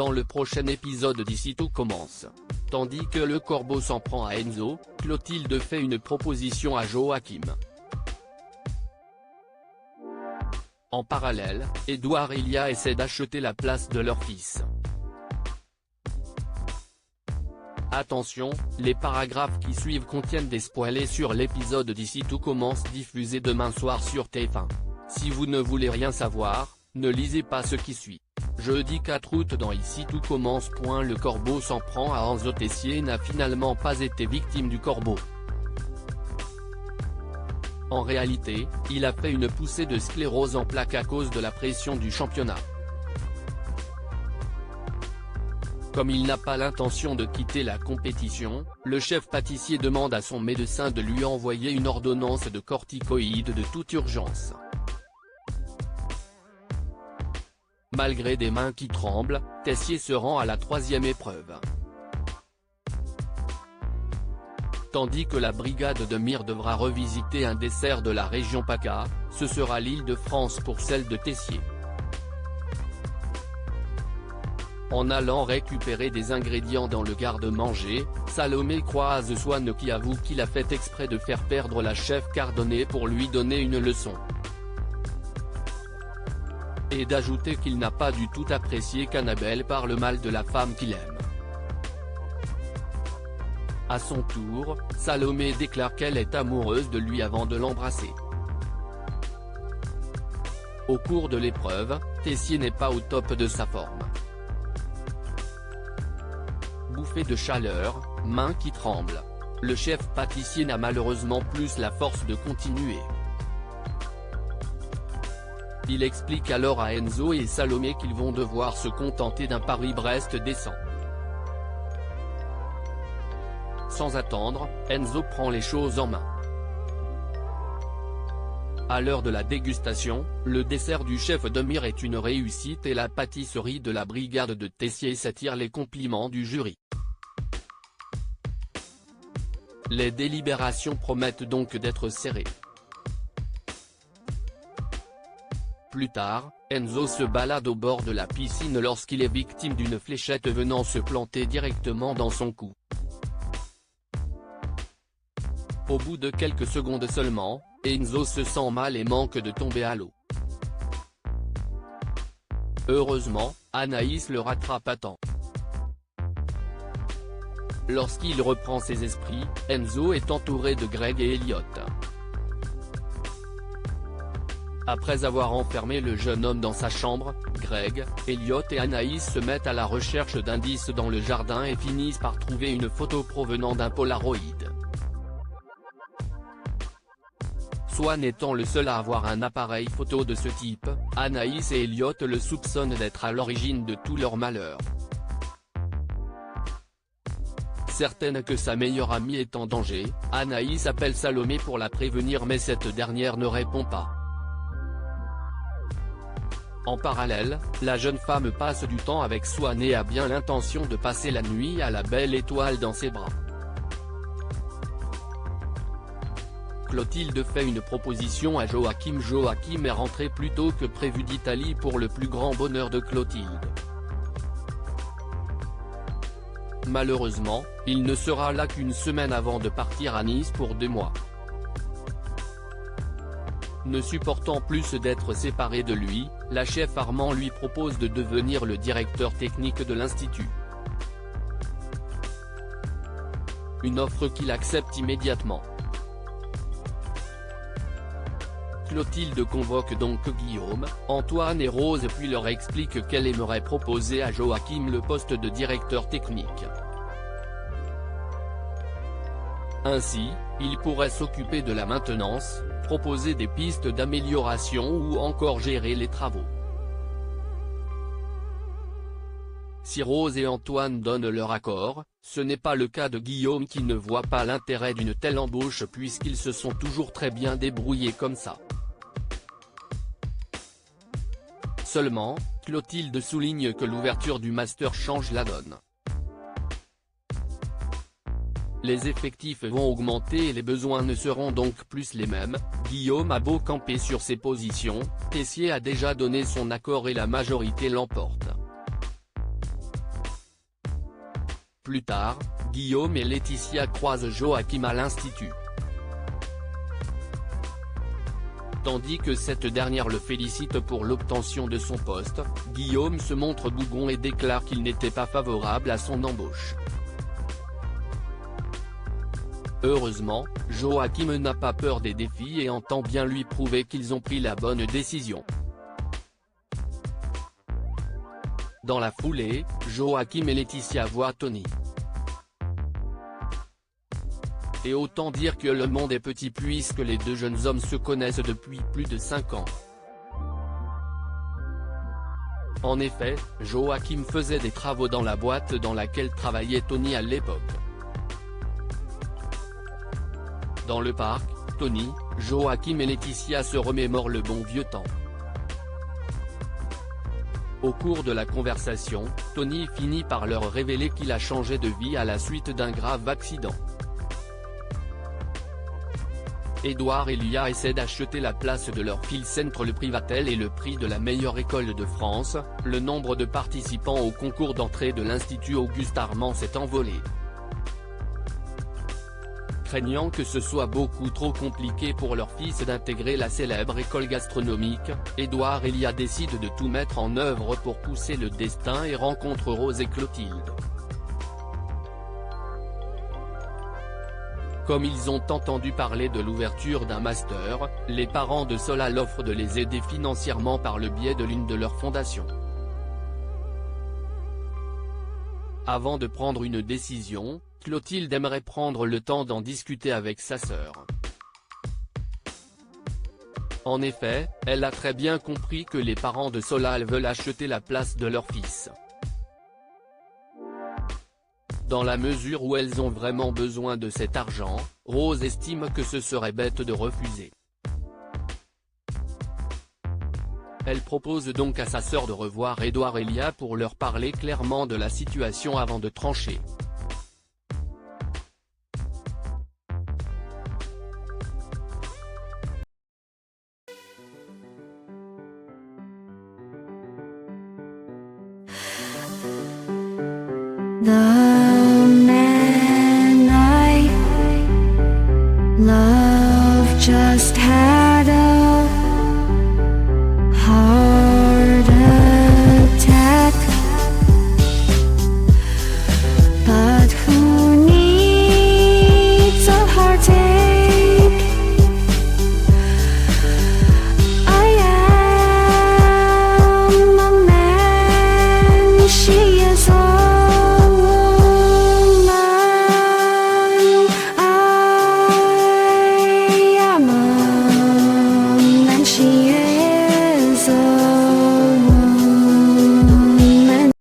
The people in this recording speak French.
dans le prochain épisode d'Ici tout commence. Tandis que le Corbeau s'en prend à Enzo, Clotilde fait une proposition à Joachim. En parallèle, Édouard et Lia essaient d'acheter la place de leur fils. Attention, les paragraphes qui suivent contiennent des spoilers sur l'épisode d'Ici tout commence diffusé demain soir sur TF1. Si vous ne voulez rien savoir, ne lisez pas ce qui suit. Jeudi 4 août dans Ici tout commence. Le Corbeau s'en prend à Enzo. Tessier n'a finalement pas été victime du Corbeau. En réalité, il a fait une poussée de sclérose en plaques à cause de la pression du championnat. Comme il n'a pas l'intention de quitter la compétition, le chef pâtissier demande à son médecin de lui envoyer une ordonnance de corticoïdes de toute urgence. Malgré des mains qui tremblent, Tessier se rend à la 3e épreuve. Tandis que la brigade de Mire devra revisiter un dessert de la région PACA, ce sera l'Île-de-France pour celle de Tessier. En allant récupérer des ingrédients dans le garde-manger, Salomé croise Swann qui avoue qu'il a fait exprès de faire perdre la chef Cardonnay pour lui donner une leçon. Et d'ajouter qu'il n'a pas du tout apprécié qu'Annabelle parle mal de la femme qu'il aime. À son tour, Salomé déclare qu'elle est amoureuse de lui avant de l'embrasser. Au cours de l'épreuve, Tessier n'est pas au top de sa forme. Bouffée de chaleur, mains qui tremblent. Le chef pâtissier n'a malheureusement plus la force de continuer. Il explique alors à Enzo et Salomé qu'ils vont devoir se contenter d'un Paris-Brest décent. Sans attendre, Enzo prend les choses en main. À l'heure de la dégustation, le dessert du chef de Mire est une réussite et la pâtisserie de la brigade de Tessier s'attire les compliments du jury. Les délibérations promettent donc d'être serrées. Plus tard, Enzo se balade au bord de la piscine lorsqu'il est victime d'une fléchette venant se planter directement dans son cou. Au bout de quelques secondes seulement, Enzo se sent mal et manque de tomber à l'eau. Heureusement, Anaïs le rattrape à temps. Lorsqu'il reprend ses esprits, Enzo est entouré de Greg et Elliot. Après avoir enfermé le jeune homme dans sa chambre, Greg, Elliot et Anaïs se mettent à la recherche d'indices dans le jardin et finissent par trouver une photo provenant d'un Polaroid. Swann étant le seul à avoir un appareil photo de ce type, Anaïs et Elliot le soupçonnent d'être à l'origine de tout leur malheur. Certaine que sa meilleure amie est en danger, Anaïs appelle Salomé pour la prévenir mais cette dernière ne répond pas. En parallèle, la jeune femme passe du temps avec Swann et a bien l'intention de passer la nuit à la belle étoile dans ses bras. Clotilde fait une proposition à Joachim. Joachim est rentré plus tôt que prévu d'Italie pour le plus grand bonheur de Clotilde. Malheureusement, il ne sera là qu'une semaine avant de partir à Nice pour 2 mois. Ne supportant plus d'être séparée de lui, la chef Armand lui propose de devenir le directeur technique de l'institut. Une offre qu'il accepte immédiatement. Clotilde convoque donc Guillaume, Antoine et Rose puis leur explique qu'elle aimerait proposer à Joachim le poste de directeur technique. Ainsi, il pourrait s'occuper de la maintenance, proposer des pistes d'amélioration ou encore gérer les travaux. Si Rose et Antoine donnent leur accord, ce n'est pas le cas de Guillaume qui ne voit pas l'intérêt d'une telle embauche puisqu'ils se sont toujours très bien débrouillés comme ça. Seulement, Clotilde souligne que l'ouverture du master change la donne. Les effectifs vont augmenter et les besoins ne seront donc plus les mêmes. Guillaume a beau camper sur ses positions, Tessier a déjà donné son accord et la majorité l'emporte. plus tard, Guillaume et Laetitia croisent Joachim à l'Institut. Tandis que cette dernière le félicite pour l'obtention de son poste, Guillaume se montre bougon et déclare qu'il n'était pas favorable à son embauche. Heureusement, Joachim n'a pas peur des défis et entend bien lui prouver qu'ils ont pris la bonne décision. Dans la foulée, Joachim et Laetitia voient Tony. Et autant dire que le monde est petit puisque les deux jeunes hommes se connaissent depuis plus de 5 ans. En effet, Joachim faisait des travaux dans la boîte dans laquelle travaillait Tony à l'époque. Dans le parc, Tony, Joachim et Laetitia se remémorent le bon vieux temps. Au cours de la conversation, Tony finit par leur révéler qu'il a changé de vie à la suite d'un grave accident. Édouard et Lia essaient d'acheter la place de leur fils entre le Privatel et le prix de la meilleure école de France. Le nombre de participants au concours d'entrée de l'Institut Auguste Armand s'est envolé. Craignant que ce soit beaucoup trop compliqué pour leur fils d'intégrer la célèbre école gastronomique, Édouard et Lia décident de tout mettre en œuvre pour pousser le destin et rencontrent Rose et Clotilde. Comme ils ont entendu parler de l'ouverture d'un master, les parents de Solal offrent de les aider financièrement par le biais de l'une de leurs fondations. Avant de prendre une décision, Clotilde aimerait prendre le temps d'en discuter avec sa sœur. En effet, elle a très bien compris que les parents de Solal veulent acheter la place de leur fils. Dans la mesure où elles ont vraiment besoin de cet argent, Rose estime que ce serait bête de refuser. Elle propose donc à sa sœur de revoir Édouard et Lia pour leur parler clairement de la situation avant de trancher. The man I love just had a